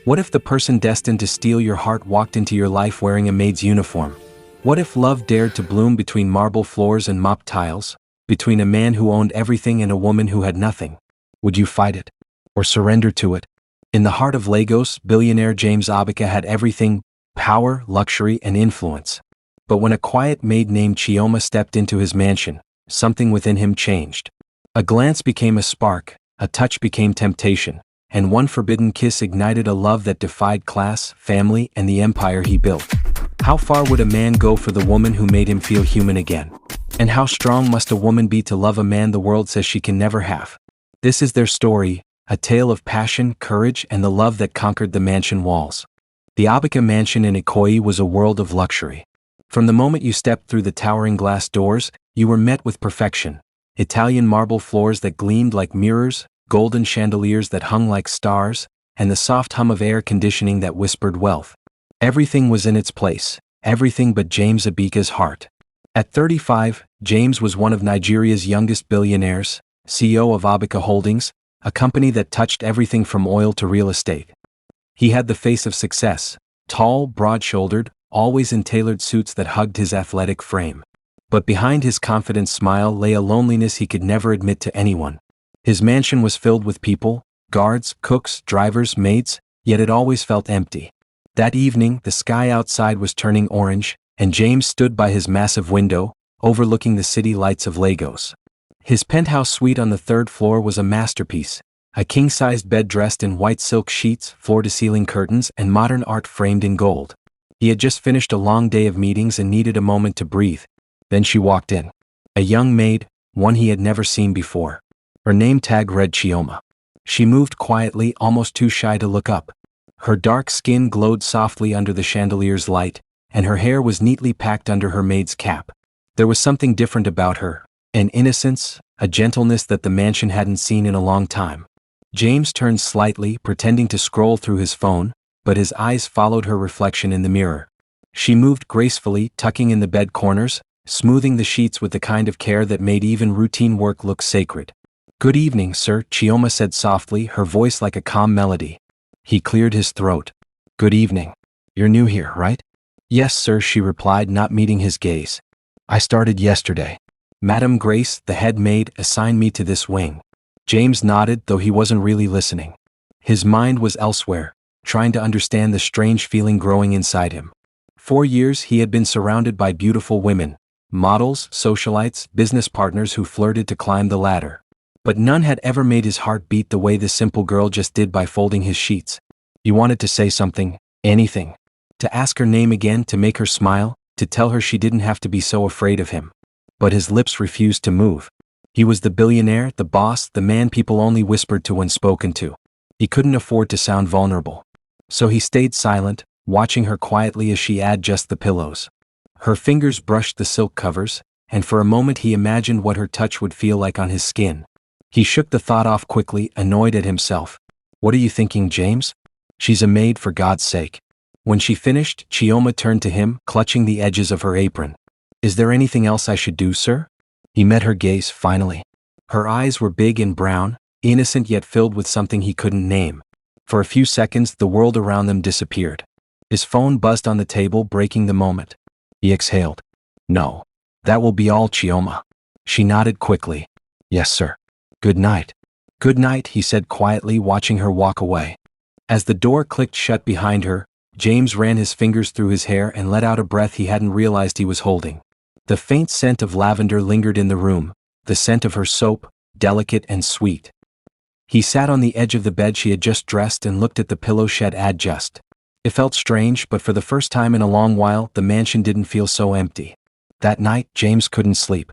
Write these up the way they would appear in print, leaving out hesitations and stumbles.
What if the person destined to steal your heart walked into your life wearing a maid's uniform? What if love dared to bloom between marble floors and mop tiles, between a man who owned everything and a woman who had nothing? Would you fight it? Or surrender to it? In the heart of Lagos, billionaire James Obika had everything: power, luxury, and influence. But when a quiet maid named Chioma stepped into his mansion, something within him changed. A glance became a spark, a touch became temptation, and one forbidden kiss ignited a love that defied class, family, and the empire he built. How far would a man go for the woman who made him feel human again? And how strong must a woman be to love a man the world says she can never have? This is their story, a tale of passion, courage, and the love that conquered the mansion walls. The Obika mansion in Ikoyi was a world of luxury. From the moment you stepped through the towering glass doors, you were met with perfection. Italian marble floors that gleamed like mirrors, golden chandeliers that hung like stars, and the soft hum of air conditioning that whispered wealth. Everything was in its place, everything but James Obika's heart. At 35, James was one of Nigeria's youngest billionaires, CEO of Obika Holdings, a company that touched everything from oil to real estate. He had the face of success, tall, broad-shouldered, always in tailored suits that hugged his athletic frame. But behind his confident smile lay a loneliness he could never admit to anyone. His mansion was filled with people, guards, cooks, drivers, maids, yet it always felt empty. That evening, the sky outside was turning orange, and James stood by his massive window, overlooking the city lights of Lagos. His penthouse suite on the third floor was a masterpiece, a king-sized bed dressed in white silk sheets, floor-to-ceiling curtains, and modern art framed in gold. He had just finished a long day of meetings and needed a moment to breathe. Then she walked in. A young maid, one he had never seen before. Her name tag read Chioma. She moved quietly, almost too shy to look up. Her dark skin glowed softly under the chandelier's light, and her hair was neatly packed under her maid's cap. There was something different about her, an innocence, a gentleness that the mansion hadn't seen in a long time. James turned slightly, pretending to scroll through his phone, but his eyes followed her reflection in the mirror. She moved gracefully, tucking in the bed corners, smoothing the sheets with the kind of care that made even routine work look sacred. "Good evening, sir," Chioma said softly, her voice like a calm melody. He cleared his throat. "Good evening. You're new here, right?" "Yes, sir," she replied, not meeting his gaze. "I started yesterday. Madame Grace, the head maid, assigned me to this wing." James nodded, though he wasn't really listening. His mind was elsewhere, trying to understand the strange feeling growing inside him. For years he had been surrounded by beautiful women, models, socialites, business partners who flirted to climb the ladder. But none had ever made his heart beat the way this simple girl just did by folding his sheets. He wanted to say something, anything. To ask her name again, to make her smile, to tell her she didn't have to be so afraid of him. But his lips refused to move. He was the billionaire, the boss, the man people only whispered to when spoken to. He couldn't afford to sound vulnerable. So he stayed silent, watching her quietly as she adjusted the pillows. Her fingers brushed the silk covers, and for a moment he imagined what her touch would feel like on his skin. He shook the thought off quickly, annoyed at himself. "What are you thinking, James? She's a maid, for God's sake." When she finished, Chioma turned to him, clutching the edges of her apron. "Is there anything else I should do, sir?" He met her gaze finally. Her eyes were big and brown, innocent yet filled with something he couldn't name. For a few seconds, the world around them disappeared. His phone buzzed on the table, breaking the moment. He exhaled. "No. That will be all, Chioma." She nodded quickly. "Yes, sir. Good night." "Good night," he said quietly, watching her walk away. As the door clicked shut behind her, James ran his fingers through his hair and let out a breath he hadn't realized he was holding. The faint scent of lavender lingered in the room, the scent of her soap, delicate and sweet. He sat on the edge of the bed she had just dressed and looked at the pillow she'd adjusted. It felt strange, but for the first time in a long while, the mansion didn't feel so empty. That night, James couldn't sleep.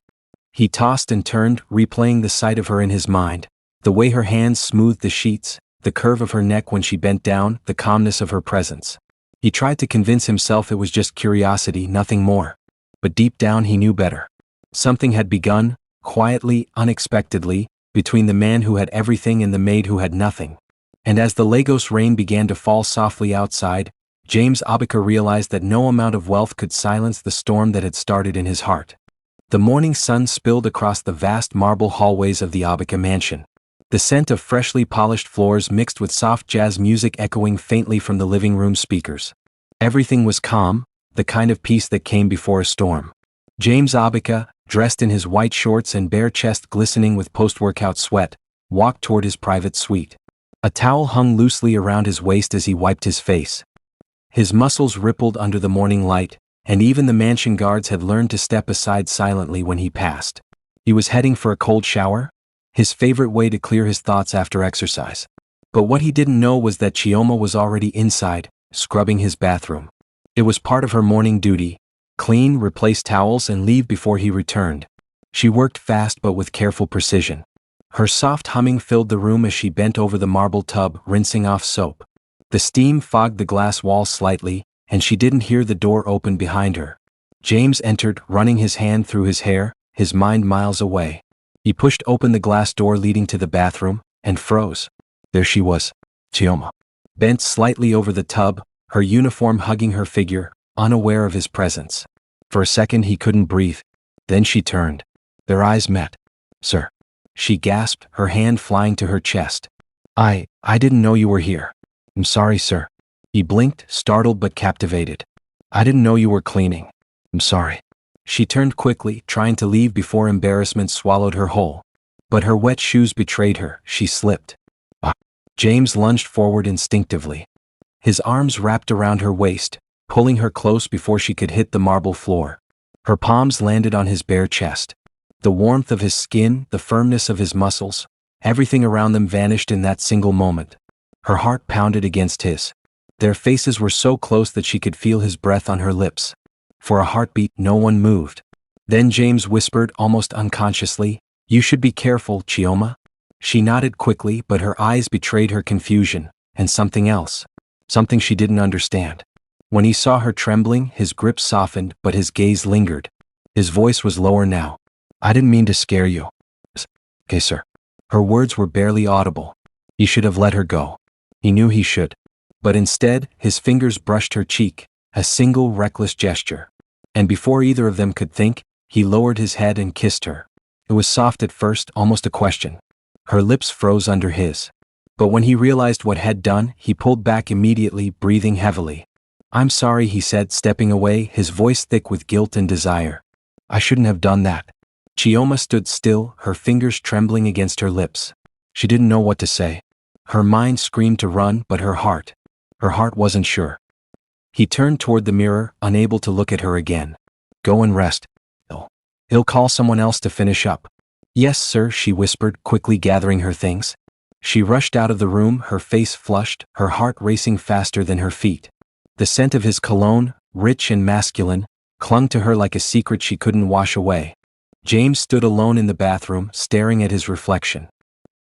He tossed and turned, replaying the sight of her in his mind, the way her hands smoothed the sheets, the curve of her neck when she bent down, the calmness of her presence. He tried to convince himself it was just curiosity, nothing more. But deep down he knew better. Something had begun, quietly, unexpectedly, between the man who had everything and the maid who had nothing. And as the Lagos rain began to fall softly outside, James Obika realized that no amount of wealth could silence the storm that had started in his heart. The morning sun spilled across the vast marble hallways of the Obika mansion. The scent of freshly polished floors mixed with soft jazz music echoing faintly from the living room speakers. Everything was calm, the kind of peace that came before a storm. James Abaca, dressed in his white shorts and bare chest glistening with post-workout sweat, walked toward his private suite. A towel hung loosely around his waist as he wiped his face. His muscles rippled under the morning light, and even the mansion guards had learned to step aside silently when he passed. He was heading for a cold shower, his favorite way to clear his thoughts after exercise. But what he didn't know was that Chioma was already inside, scrubbing his bathroom. It was part of her morning duty: clean, replace towels, and leave before he returned. She worked fast but with careful precision. Her soft humming filled the room as she bent over the marble tub, rinsing off soap. The steam fogged the glass walls slightly, and she didn't hear the door open behind her. James entered, running his hand through his hair, his mind miles away. He pushed open the glass door leading to the bathroom, and froze. There she was, Chioma, bent slightly over the tub, her uniform hugging her figure, unaware of his presence. For a second he couldn't breathe. Then she turned. Their eyes met. "Sir," she gasped, her hand flying to her chest. I didn't know you were here." "I'm sorry, sir." He blinked, startled but captivated. "I didn't know you were cleaning." "I'm sorry." She turned quickly, trying to leave before embarrassment swallowed her whole. But her wet shoes betrayed her, she slipped. "Ah." James lunged forward instinctively. His arms wrapped around her waist, pulling her close before she could hit the marble floor. Her palms landed on his bare chest. The warmth of his skin, the firmness of his muscles, everything around them vanished in that single moment. Her heart pounded against his. Their faces were so close that she could feel his breath on her lips. For a heartbeat, no one moved. Then James whispered, almost unconsciously, "You should be careful, Chioma." She nodded quickly, but her eyes betrayed her confusion, and something else. Something she didn't understand. When he saw her trembling, his grip softened, but his gaze lingered. His voice was lower now. "I didn't mean to scare you." "Okay, sir." Her words were barely audible. He should have let her go. He knew he should. But instead, his fingers brushed her cheek, a single reckless gesture. And before either of them could think, he lowered his head and kissed her. It was soft at first, almost a question. Her lips froze under his. But when he realized what had done, he pulled back immediately, breathing heavily. "I'm sorry," he said, stepping away, his voice thick with guilt and desire. "I shouldn't have done that." Chioma stood still, her fingers trembling against her lips. She didn't know what to say. Her mind screamed to run, but her heart wasn't sure. He turned toward the mirror, unable to look at her again. "Go and rest. He'll call someone else to finish up." "Yes, sir," she whispered, quickly gathering her things. She rushed out of the room, her face flushed, her heart racing faster than her feet. The scent of his cologne, rich and masculine, clung to her like a secret she couldn't wash away. James stood alone in the bathroom, staring at his reflection.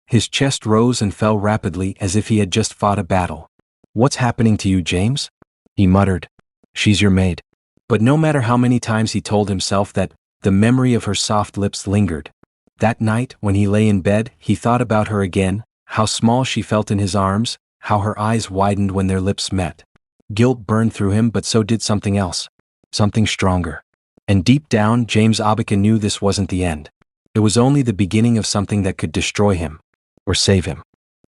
His chest rose and fell rapidly as if he had just fought a battle. "What's happening to you, James?" he muttered. "She's your maid." But no matter how many times he told himself that, the memory of her soft lips lingered. That night, when he lay in bed, he thought about her again, how small she felt in his arms, how her eyes widened when their lips met. Guilt burned through him, but so did something else. Something stronger. And deep down, James Abaca knew this wasn't the end. It was only the beginning of something that could destroy him. Or save him.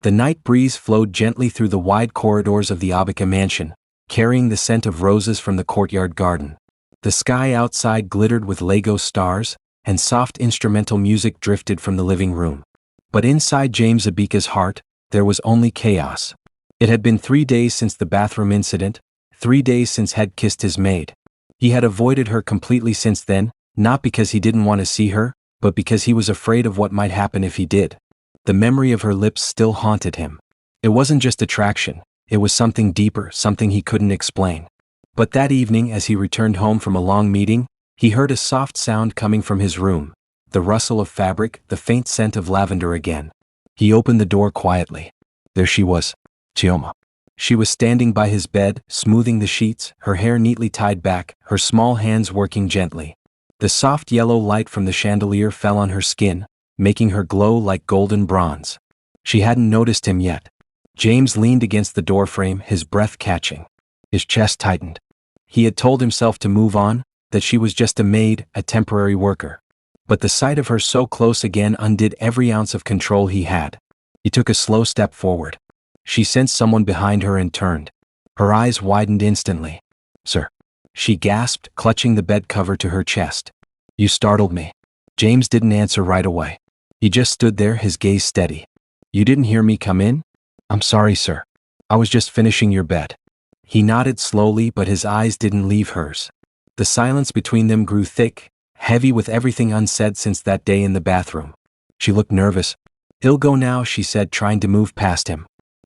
The night breeze flowed gently through the wide corridors of the Abaca mansion, carrying the scent of roses from the courtyard garden. The sky outside glittered with Lego stars, and soft instrumental music drifted from the living room. But inside James Abaca's heart, there was only chaos. It had been 3 days since the bathroom incident, 3 days since he'd kissed his maid. He had avoided her completely since then, not because he didn't want to see her, but because he was afraid of what might happen if he did. The memory of her lips still haunted him. It wasn't just attraction, it was something deeper, something he couldn't explain. But that evening, as he returned home from a long meeting, he heard a soft sound coming from his room, the rustle of fabric, the faint scent of lavender again. He opened the door quietly. There she was, Chioma. She was standing by his bed, smoothing the sheets, her hair neatly tied back, her small hands working gently. The soft yellow light from the chandelier fell on her skin, making her glow like golden bronze. She hadn't noticed him yet. James leaned against the doorframe, his breath catching. His chest tightened. He had told himself to move on, that she was just a maid, a temporary worker. But the sight of her so close again undid every ounce of control he had. He took a slow step forward. She sensed someone behind her and turned. Her eyes widened instantly. "Sir," she gasped, clutching the bed cover to her chest. "You startled me." James didn't answer right away. He just stood there, his gaze steady. "You didn't hear me come in?" "I'm sorry, sir. I was just finishing your bed." He nodded slowly, but his eyes didn't leave hers. The silence between them grew thick, heavy with everything unsaid since that day in the bathroom. She looked nervous. "He'll go now," she said, trying to move past him.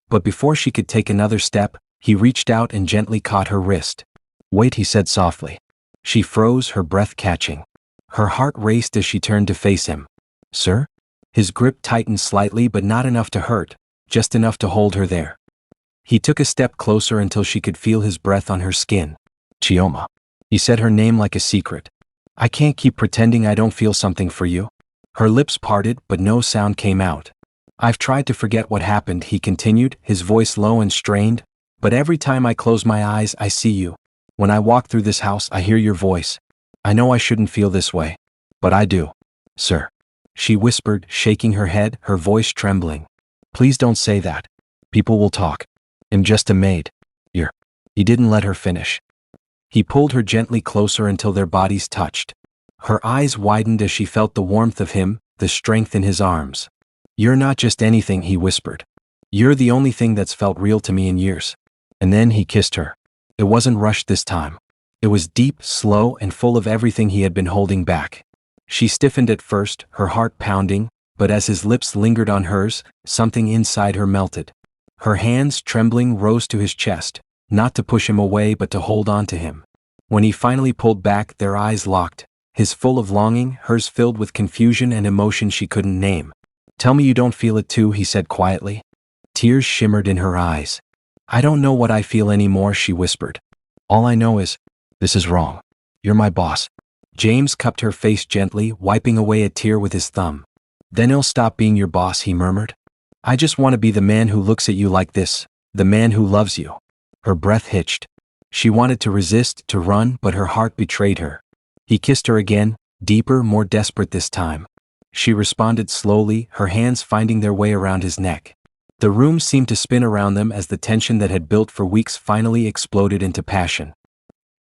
But before she could take another step, he reached out and gently caught her wrist. "Wait," he said softly. She froze, her breath catching. Her heart raced as she turned to face him. "Sir?" His grip tightened slightly, but not enough to hurt, just enough to hold her there. He took a step closer until she could feel his breath on her skin. "Chioma." He said her name like a secret. "I can't keep pretending I don't feel something for you." Her lips parted, but no sound came out. "I've tried to forget what happened," he continued, his voice low and strained, "but every time I close my eyes, I see you. When I walk through this house, I hear your voice. I know I shouldn't feel this way, but I do." "Sir," she whispered, shaking her head, her voice trembling. "Please don't say that. People will talk. I'm just a maid." "You're—" He didn't let her finish. He pulled her gently closer until their bodies touched. Her eyes widened as she felt the warmth of him, the strength in his arms. "You're not just anything," he whispered. "You're the only thing that's felt real to me in years." And then he kissed her. It wasn't rushed this time. It was deep, slow, and full of everything he had been holding back. She stiffened at first, her heart pounding, but as his lips lingered on hers, something inside her melted. Her hands, trembling, rose to his chest, not to push him away but to hold on to him. When he finally pulled back, their eyes locked, his full of longing, hers filled with confusion and emotion she couldn't name. "Tell me you don't feel it too," he said quietly. Tears shimmered in her eyes. "I don't know what I feel anymore," she whispered. "All I know is, this is wrong. You're my boss." James cupped her face gently, wiping away a tear with his thumb. "Then he'll stop being your boss," he murmured. "I just want to be the man who looks at you like this, the man who loves you." Her breath hitched. She wanted to resist, to run, but her heart betrayed her. He kissed her again, deeper, more desperate this time. She responded slowly, her hands finding their way around his neck. The room seemed to spin around them as the tension that had built for weeks finally exploded into passion.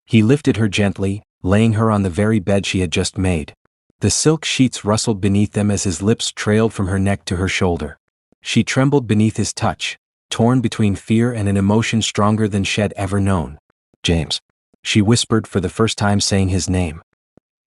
He lifted her gently, laying her on the very bed she had just made. The silk sheets rustled beneath them as his lips trailed from her neck to her shoulder. She trembled beneath his touch, torn between fear and an emotion stronger than she had ever known. "James," she whispered, for the first time saying his name.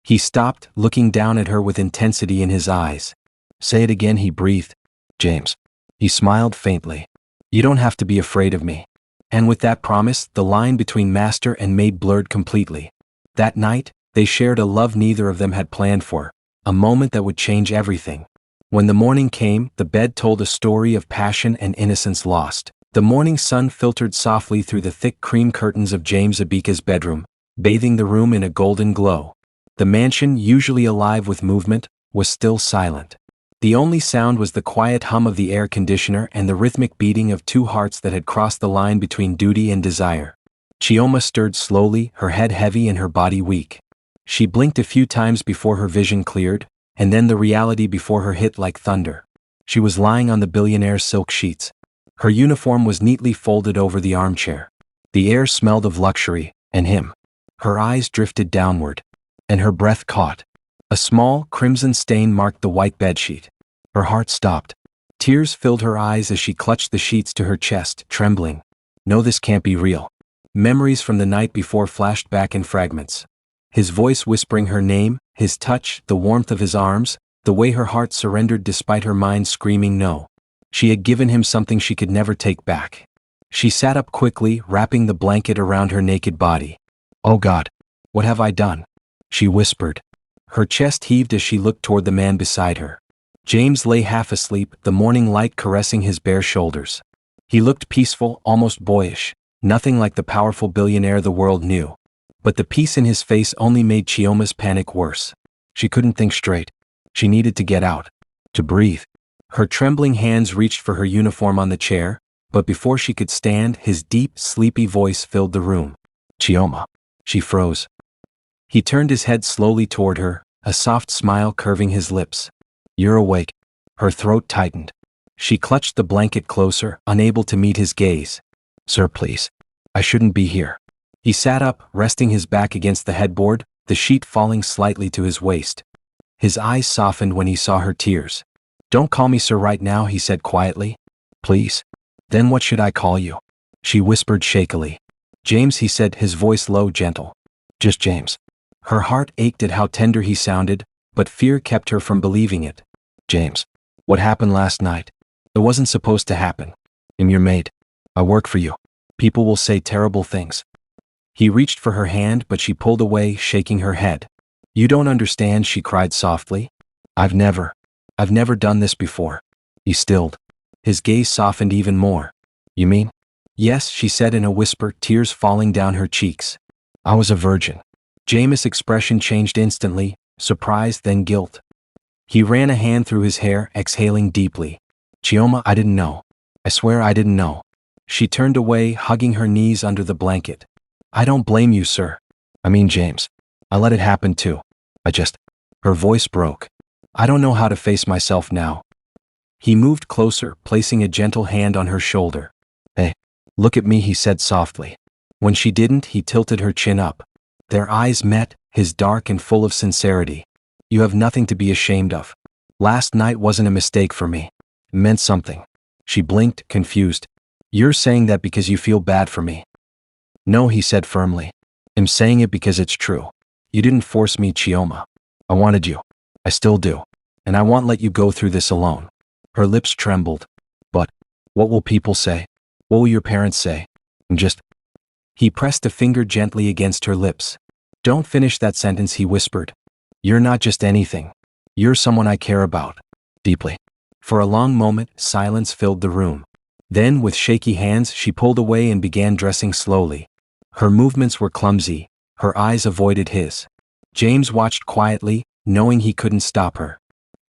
He stopped, looking down at her with intensity in his eyes. "Say it again," he breathed. "James." He smiled faintly. "You don't have to be afraid of me." And with that promise, the line between master and maid blurred completely. That night, they shared a love neither of them had planned for, a moment that would change everything. When the morning came, the bed told a story of passion and innocence lost. The morning sun filtered softly through the thick cream curtains of James Abika's bedroom, bathing the room in a golden glow. The mansion, usually alive with movement, was still silent. The only sound was the quiet hum of the air conditioner and the rhythmic beating of two hearts that had crossed the line between duty and desire. Chioma stirred slowly, her head heavy and her body weak. She blinked a few times before her vision cleared, and then the reality before her hit like thunder. She was lying on the Billionaire's silk sheets. Her uniform was neatly folded over the armchair. The air smelled of luxury, and him. Her eyes drifted downward, and her breath caught. A small, crimson stain marked the white bedsheet. Her heart stopped. Tears filled her eyes as she clutched the sheets to her chest, trembling. "No, this can't be real." Memories from the night before flashed back in fragments. His voice whispering her name, his touch, the warmth of his arms, the way her heart surrendered despite her mind screaming no. She had given him something she could never take back. She sat up quickly, wrapping the blanket around her naked body. "Oh God, what have I done?" she whispered. Her chest heaved as she looked toward the man beside her. James lay half asleep, the morning light caressing his bare shoulders. He looked peaceful, almost boyish, nothing like the powerful billionaire the world knew. But the peace in his face only made Chioma's panic worse. She couldn't think straight. She needed to get out, to breathe. Her trembling hands reached for her uniform on the chair, but before she could stand, his deep, sleepy voice filled the room. "Chioma." She froze. He turned his head slowly toward her, a soft smile curving his lips. "You're awake." Her throat tightened. She clutched the blanket closer, unable to meet his gaze. Sir, please. I shouldn't be here. He sat up, resting his back against the headboard, the sheet falling slightly to his waist. His eyes softened when he saw her tears. Don't call me sir right now, he said quietly. Please. Then what should I call you? She whispered shakily. James, he said, his voice low, gentle. Just James. Her heart ached at how tender he sounded, but fear kept her from believing it. James. What happened last night? It wasn't supposed to happen. I'm your maid. I work for you. People will say terrible things. He reached for her hand, but she pulled away, shaking her head. You don't understand, she cried softly. I've never done this before. He stilled. His gaze softened even more. You mean? Yes, she said in a whisper, tears falling down her cheeks. I was a virgin. James' expression changed instantly, surprise then guilt. He ran a hand through his hair, exhaling deeply. Chioma, I didn't know. I swear I didn't know. She turned away, hugging her knees under the blanket. I don't blame you, sir. I mean, James. I let it happen too. Her voice broke. I don't know how to face myself now. He moved closer, placing a gentle hand on her shoulder. Hey, look at me, he said softly. When she didn't, he tilted her chin up. Their eyes met, his dark and full of sincerity. You have nothing to be ashamed of. Last night wasn't a mistake for me. It meant something. She blinked, confused. You're saying that because you feel bad for me. No, he said firmly. I'm saying it because it's true. You didn't force me, Chioma. I wanted you. I still do. And I won't let you go through this alone. Her lips trembled. But, what will people say? What will your parents say? He pressed a finger gently against her lips. Don't finish that sentence, he whispered. You're not just anything. You're someone I care about. Deeply. For a long moment, silence filled the room. Then, with shaky hands, she pulled away and began dressing slowly. Her movements were clumsy. Her eyes avoided his. James watched quietly, knowing he couldn't stop her.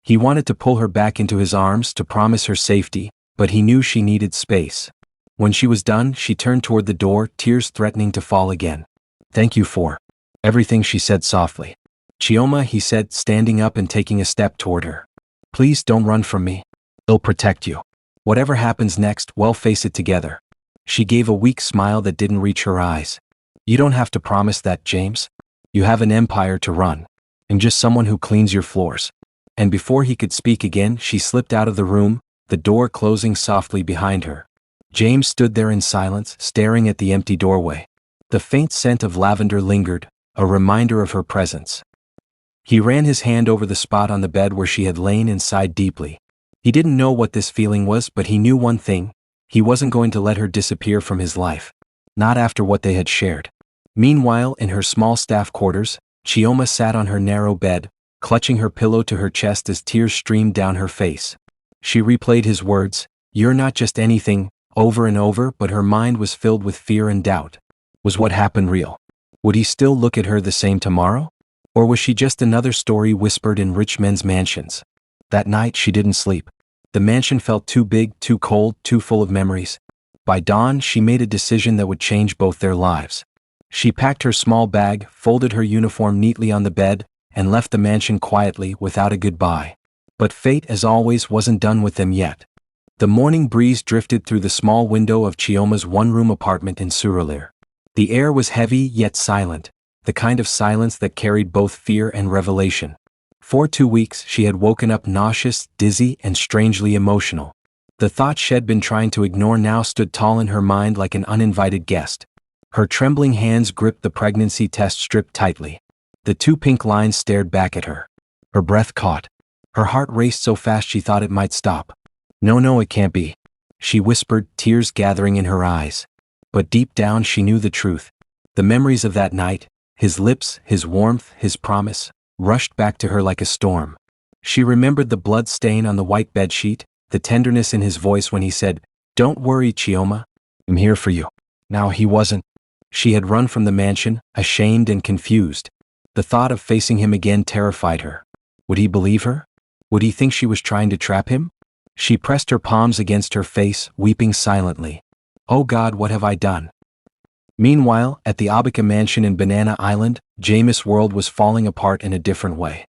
He wanted to pull her back into his arms to promise her safety, but he knew she needed space. When she was done, she turned toward the door, tears threatening to fall again. Thank you for everything, she said softly. Chioma, he said, standing up and taking a step toward her. Please don't run from me. I'll protect you. Whatever happens next, we'll face it together. She gave a weak smile that didn't reach her eyes. You don't have to promise that, James. You have an empire to run. I'm just someone who cleans your floors. And before he could speak again, she slipped out of the room, the door closing softly behind her. James stood there in silence, staring at the empty doorway. The faint scent of lavender lingered, a reminder of her presence. He ran his hand over the spot on the bed where she had lain and sighed deeply. He didn't know what this feeling was, but he knew one thing. He wasn't going to let her disappear from his life. Not after what they had shared. Meanwhile, in her small staff quarters, Chioma sat on her narrow bed, clutching her pillow to her chest as tears streamed down her face. She replayed his words, "You're not just anything," over and over, but her mind was filled with fear and doubt. Was what happened real? Would he still look at her the same tomorrow? Or was she just another story whispered in rich men's mansions? That night she didn't sleep. The mansion felt too big, too cold, too full of memories. By dawn, she made a decision that would change both their lives. She packed her small bag, folded her uniform neatly on the bed, and left the mansion quietly without a goodbye. But fate, as always, wasn't done with them yet. The morning breeze drifted through the small window of Chioma's one-room apartment in Surulere. The air was heavy yet silent, the kind of silence that carried both fear and revelation. For 2 weeks, she had woken up nauseous, dizzy, and strangely emotional. The thoughts she had been trying to ignore now stood tall in her mind like an uninvited guest. Her trembling hands gripped the pregnancy test strip tightly. The 2 pink lines stared back at her. Her breath caught. Her heart raced so fast she thought it might stop. No, it can't be. She whispered, tears gathering in her eyes. But deep down she knew the truth. The memories of that night, his lips, his warmth, his promise, rushed back to her like a storm. She remembered the blood stain on the white bedsheet, the tenderness in his voice when he said, "Don't worry, Chioma. I'm here for you." Now he wasn't. She had run from the mansion, ashamed and confused. The thought of facing him again terrified her. Would he believe her? Would he think she was trying to trap him? She pressed her palms against her face, weeping silently. Oh God, what have I done? Meanwhile, at the Abaca mansion in Banana Island, James' world was falling apart in a different way.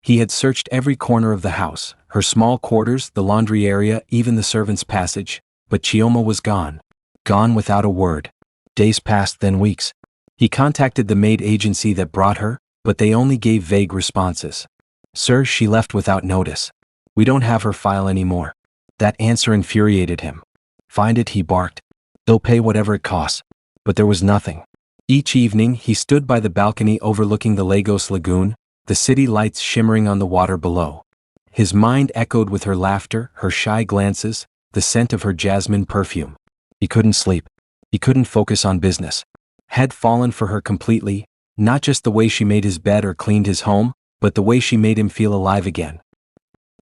He had searched every corner of the house, her small quarters, the laundry area, even the servants' passage, but Chioma was gone. Gone without a word. Days passed, then weeks. He contacted the maid agency that brought her, but they only gave vague responses. Sir, she left without notice. We don't have her file anymore. That answer infuriated him. Find it, he barked. They'll pay whatever it costs. But there was nothing. Each evening, he stood by the balcony overlooking the Lagos lagoon, the city lights shimmering on the water below. His mind echoed with her laughter, her shy glances, the scent of her jasmine perfume. He couldn't sleep. He couldn't focus on business. Had fallen for her completely, not just the way she made his bed or cleaned his home, but the way she made him feel alive again.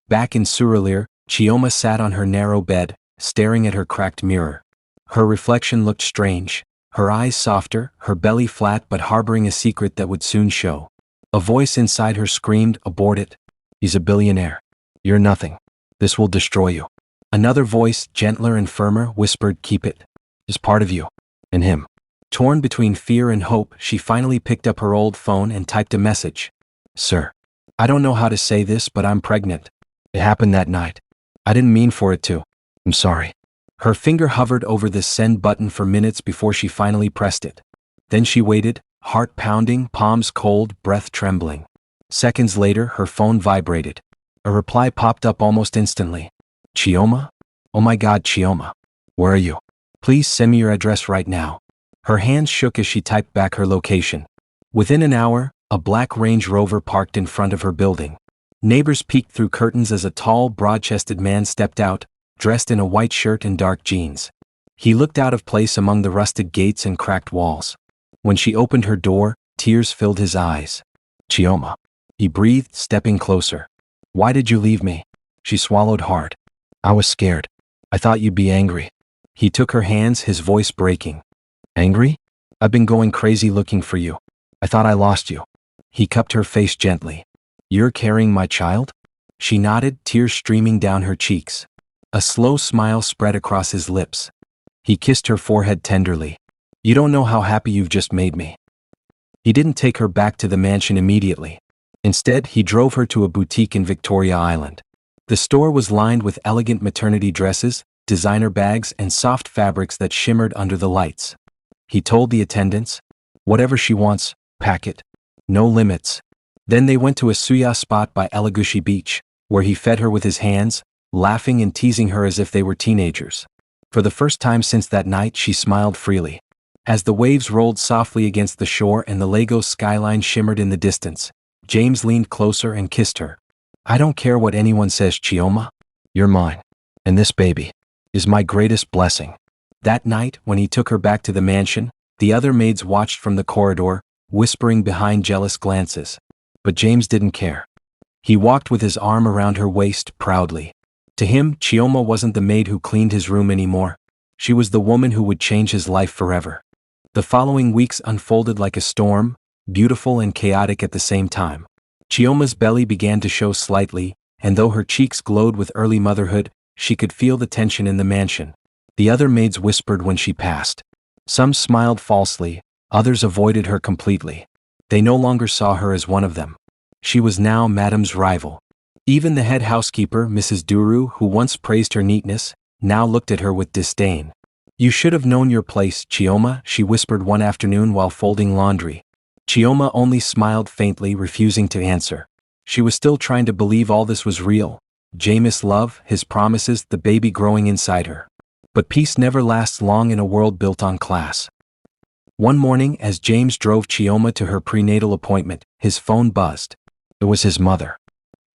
Back in Surulere, Chioma sat on her narrow bed, staring at her cracked mirror. Her reflection looked strange, her eyes softer, her belly flat but harboring a secret that would soon show. A voice inside her screamed, abort it. He's a billionaire. You're nothing. This will destroy you. Another voice, gentler and firmer, whispered, keep it. It's part of you. And him. Torn between fear and hope, she finally picked up her old phone and typed a message. Sir, I don't know how to say this, but I'm pregnant. It happened that night. I didn't mean for it to. I'm sorry. Her finger hovered over the send button for minutes before she finally pressed it. Then she waited, heart pounding, palms cold, breath trembling. Seconds later, her phone vibrated. A reply popped up almost instantly. Chioma? Oh my God, Chioma. Where are you? Please send me your address right now. Her hands shook as she typed back her location. Within an hour, a black Range Rover parked in front of her building. Neighbors peeked through curtains as a tall, broad-chested man stepped out, dressed in a white shirt and dark jeans. He looked out of place among the rusted gates and cracked walls. When she opened her door, tears filled his eyes. Chioma. He breathed, stepping closer. Why did you leave me? She swallowed hard. I was scared. I thought you'd be angry. He took her hands, his voice breaking. Angry? I've been going crazy looking for you. I thought I lost you. He cupped her face gently. You're carrying my child? She nodded, tears streaming down her cheeks. A slow smile spread across his lips. He kissed her forehead tenderly. You don't know how happy you've just made me. He didn't take her back to the mansion immediately. Instead, he drove her to a boutique in Victoria Island. The store was lined with elegant maternity dresses, designer bags, and soft fabrics that shimmered under the lights. He told the attendants, whatever she wants, pack it. No limits. Then they went to a suya spot by Elagushi Beach, where he fed her with his hands, laughing and teasing her as if they were teenagers. For the first time since that night, she smiled freely. As the waves rolled softly against the shore and the Lagos skyline shimmered in the distance, James leaned closer and kissed her. I don't care what anyone says, Chioma. You're mine. And this baby is my greatest blessing. That night, when he took her back to the mansion, the other maids watched from the corridor, whispering behind jealous glances. But James didn't care. He walked with his arm around her waist, proudly. To him, Chioma wasn't the maid who cleaned his room anymore. She was the woman who would change his life forever. The following weeks unfolded like a storm, beautiful and chaotic at the same time. Chioma's belly began to show slightly, and though her cheeks glowed with early motherhood, she could feel the tension in the mansion. The other maids whispered when she passed. Some smiled falsely, others avoided her completely. They no longer saw her as one of them. She was now Madame's rival. Even the head housekeeper, Mrs. Duru, who once praised her neatness, now looked at her with disdain. You should have known your place, Chioma, she whispered one afternoon while folding laundry. Chioma only smiled faintly, refusing to answer. She was still trying to believe all this was real. Jameis' love, his promises, the baby growing inside her. But peace never lasts long in a world built on class. One morning, as James drove Chioma to her prenatal appointment, his phone buzzed. It was his mother.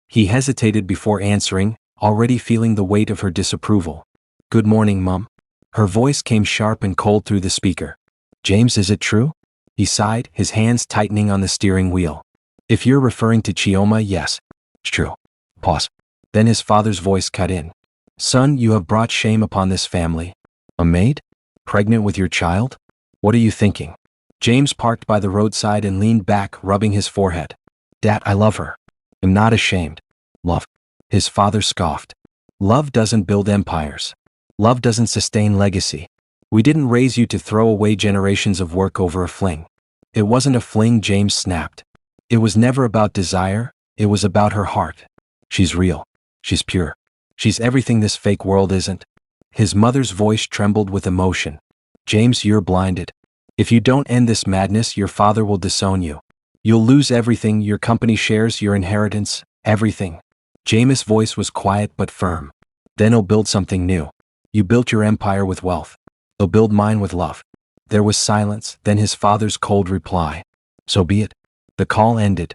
He hesitated before answering, already feeling the weight of her disapproval. Good morning, Mum. Her voice came sharp and cold through the speaker. James, is it true? He sighed, his hands tightening on the steering wheel. If you're referring to Chioma, yes. It's true. Pause. Then his father's voice cut in. Son, you have brought shame upon this family. A maid? Pregnant with your child? What are you thinking? James parked by the roadside and leaned back, rubbing his forehead. Dad, I love her. I'm not ashamed. Love. His father scoffed. Love doesn't build empires. Love doesn't sustain legacy. We didn't raise you to throw away generations of work over a fling. It wasn't a fling, James snapped. It was never about desire, It was about her heart. She's real. She's pure. She's everything this fake world isn't. His mother's voice trembled with emotion. James, you're blinded. If you don't end this madness, your father will disown you. You'll lose everything, your company shares, your inheritance, everything. James' voice was quiet but firm. Then I'll build something new. You built your empire with wealth. I'll build mine with love. There was silence, then his father's cold reply. So be it. The call ended.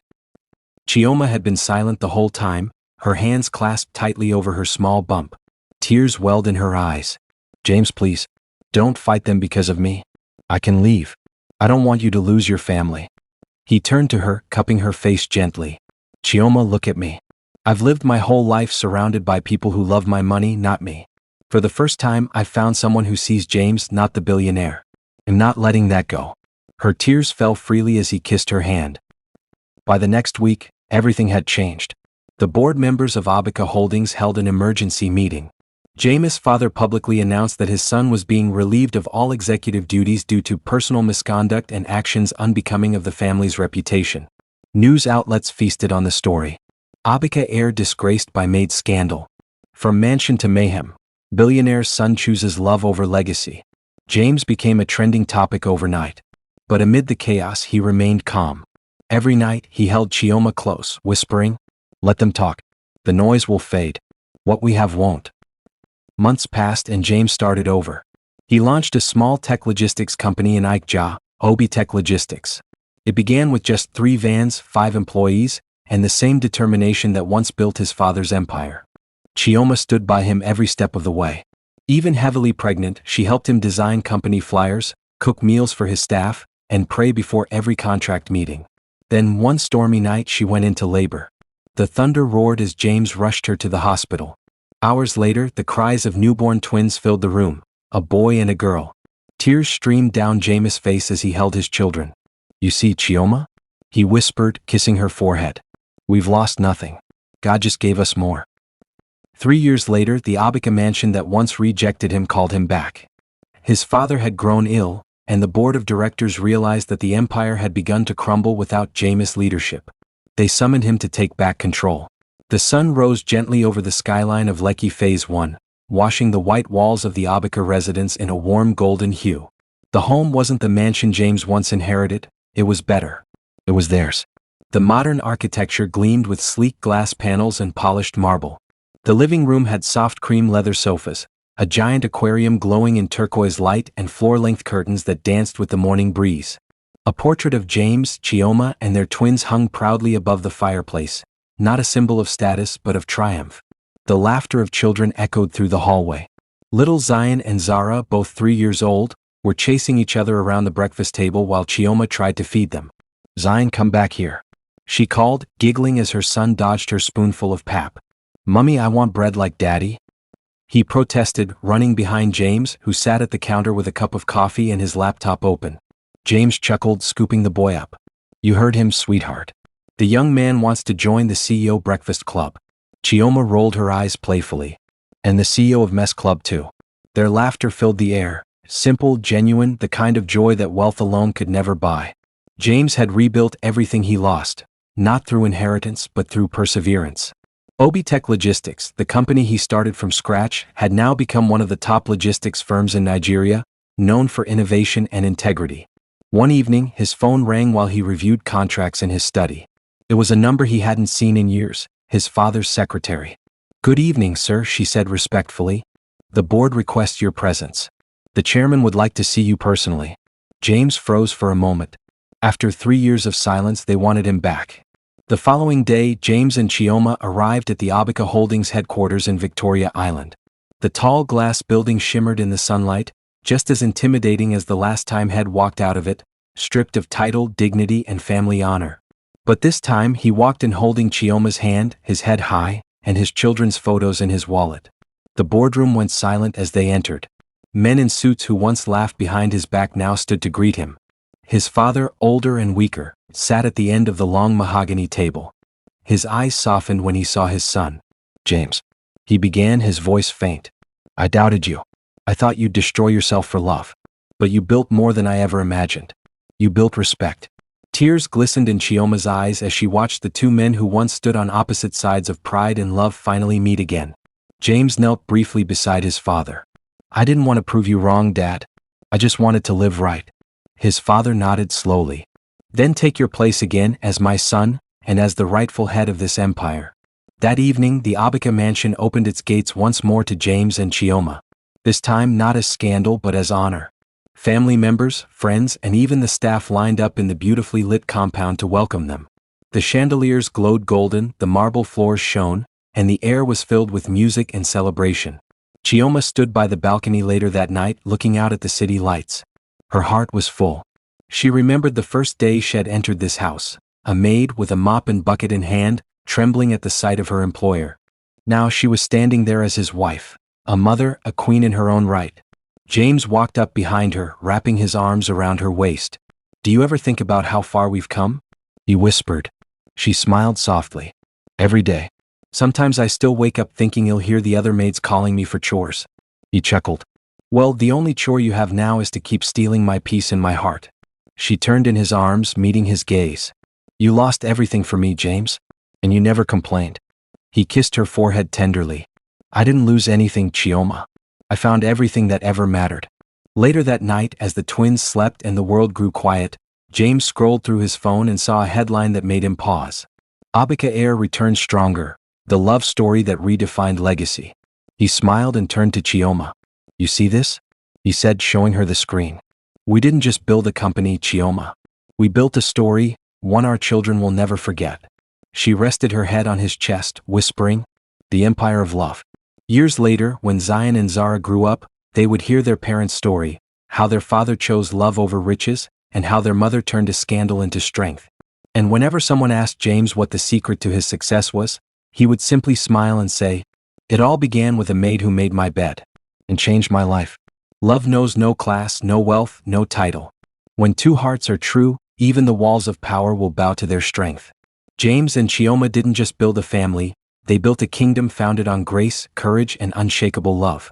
Chioma had been silent the whole time, her hands clasped tightly over her small bump. Tears welled in her eyes. James, please. Don't fight them because of me. I can leave. I don't want you to lose your family. He turned to her, cupping her face gently. Chioma, look at me. I've lived my whole life surrounded by people who love my money, not me. For the first time, I found someone who sees James, not the billionaire. I'm not letting that go. Her tears fell freely as he kissed her hand. By the next week, everything had changed. The board members of Abaca Holdings held an emergency meeting. James' father publicly announced that his son was being relieved of all executive duties due to personal misconduct and actions unbecoming of the family's reputation. News outlets feasted on the story. Abaca heir disgraced by Maid scandal. From mansion to mayhem, billionaire's son chooses love over legacy. James became a trending topic overnight. But amid the chaos, he remained calm. Every night, he held Chioma close, whispering, "Let them talk. The noise will fade. What we have won't." Months passed and James started over. He launched a small tech logistics company in Ikja, Obi Tech Logistics. It began with just 3 vans, 5 employees, and the same determination that once built his father's empire. Chioma stood by him every step of the way. Even heavily pregnant, she helped him design company flyers, cook meals for his staff, and pray before every contract meeting. Then one stormy night she went into labor. The thunder roared as James rushed her to the hospital. Hours later, the cries of newborn twins filled the room, a boy and a girl. Tears streamed down James' face as he held his children. You see, Chioma? He whispered, kissing her forehead. We've lost nothing. God just gave us more. 3 years later, the Abaca mansion that once rejected him called him back. His father had grown ill, and the board of directors realized that the empire had begun to crumble without James' leadership. They summoned him to take back control. The sun rose gently over the skyline of Lekki Phase 1, washing the white walls of the Abaca residence in a warm golden hue. The home wasn't the mansion James once inherited, it was better. It was theirs. The modern architecture gleamed with sleek glass panels and polished marble. The living room had soft cream leather sofas, a giant aquarium glowing in turquoise light and floor-length curtains that danced with the morning breeze. A portrait of James, Chioma, and their twins hung proudly above the fireplace, not a symbol of status but of triumph. The laughter of children echoed through the hallway. Little Zion and Zara, both 3 years old, were chasing each other around the breakfast table while Chioma tried to feed them. Zion, come back here. She called, giggling as her son dodged her spoonful of pap. Mummy, I want bread like Daddy. He protested, running behind James, who sat at the counter with a cup of coffee and his laptop open. James chuckled, scooping the boy up. You heard him, sweetheart. The young man wants to join the CEO Breakfast Club. Chioma rolled her eyes playfully. And the CEO of Mess Club too. Their laughter filled the air, simple, genuine, the kind of joy that wealth alone could never buy. James had rebuilt everything he lost, not through inheritance but through perseverance. Obi Tech Logistics, the company he started from scratch, had now become one of the top logistics firms in Nigeria, known for innovation and integrity. One evening, his phone rang while he reviewed contracts in his study. It was a number he hadn't seen in years, his father's secretary. Good evening, sir, she said respectfully. The board requests your presence. The chairman would like to see you personally. James froze for a moment. After 3 years of silence, they wanted him back. The following day, James and Chioma arrived at the Abaca Holdings headquarters in Victoria Island. The tall glass building shimmered in the sunlight, just as intimidating as the last time Head walked out of it, stripped of title, dignity, and family honor. But this time he walked in holding Chioma's hand, his head high, and his children's photos in his wallet. The boardroom went silent as they entered. Men in suits who once laughed behind his back now stood to greet him. His father, older and weaker, sat at the end of the long mahogany table. His eyes softened when he saw his son. James. He began, his voice faint. I doubted you. I thought you'd destroy yourself for love. But you built more than I ever imagined. You built respect. Tears glistened in Chioma's eyes as she watched the two men who once stood on opposite sides of pride and love finally meet again. James knelt briefly beside his father. "I didn't want to prove you wrong, Dad. I just wanted to live right." His father nodded slowly. "Then take your place again as my son, and as the rightful head of this empire." That evening, the Abika mansion opened its gates once more to James and Chioma. This time not as scandal but as honor. Family members, friends, and even the staff lined up in the beautifully lit compound to welcome them. The chandeliers glowed golden, the marble floors shone, and the air was filled with music and celebration. Chioma stood by the balcony later that night looking out at the city lights. Her heart was full. She remembered the first day she had entered this house, a maid with a mop and bucket in hand, trembling at the sight of her employer. Now she was standing there as his wife, a mother, a queen in her own right. James walked up behind her, wrapping his arms around her waist. "Do you ever think about how far we've come?" he whispered. She smiled softly. "Every day. Sometimes I still wake up thinking you'll hear the other maids calling me for chores." He chuckled. "Well, the only chore you have now is to keep stealing my peace in my heart." She turned in his arms, meeting his gaze. "You lost everything for me, James. And you never complained." He kissed her forehead tenderly. "I didn't lose anything, Chioma. I found everything that ever mattered." Later that night, as the twins slept and the world grew quiet, James scrolled through his phone and saw a headline that made him pause. Abika heir returned stronger, the love story that redefined legacy. He smiled and turned to Chioma. "You see this?" he said, showing her the screen. "We didn't just build a company, Chioma. We built a story, one our children will never forget." She rested her head on his chest, whispering, "The empire of love." Years later, when Zion and Zara grew up, they would hear their parents' story, how their father chose love over riches, and how their mother turned a scandal into strength. And whenever someone asked James what the secret to his success was, he would simply smile and say, "It all began with a maid who made my bed and changed my life." Love knows no class, no wealth, no title. When two hearts are true, even the walls of power will bow to their strength. James and Chioma didn't just build a family, they built a kingdom founded on grace, courage, and unshakable love.